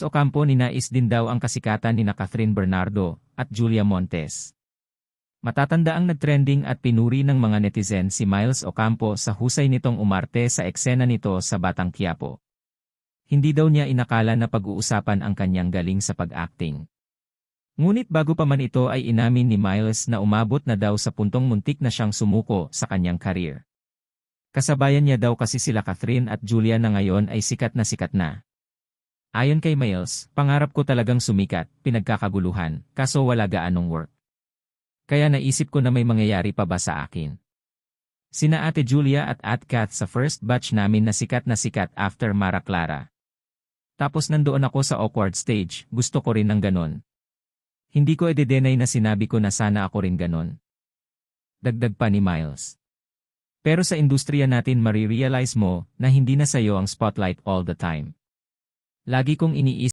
Ocampo ninais din daw ang kasikatan nina Catherine Bernardo at Julia Montes. Matatandaang nagtrending at pinuri ng mga netizen si Miles Ocampo sa husay nitong umarte sa eksena nito sa Batang Quiapo. Hindi daw niya inakala na pag-uusapan ang kanyang galing sa pag-acting. Ngunit bago pa man ito ay inamin ni Miles na umabot na daw sa puntong muntik na siyang sumuko sa kanyang career. Kasabayan niya daw kasi sila Catherine at Julia na ngayon ay sikat na. Ayon kay Miles, pangarap ko talagang sumikat, pinagkakaguluhan, kaso wala gaanong work. Kaya naisip ko na may mangyayari pa ba sa akin. Sina Ate Julia at Ate Kath sa first batch namin na sikat after Mara Clara. Tapos nandoon ako sa awkward stage, gusto ko rin ng ganon. Hindi ko ededenay na sinabi ko na sana ako rin ganon. Dagdag pa ni Miles. Pero sa industriya natin marirealize mo na hindi na sayo ang spotlight all the time. Lagi kong iniisip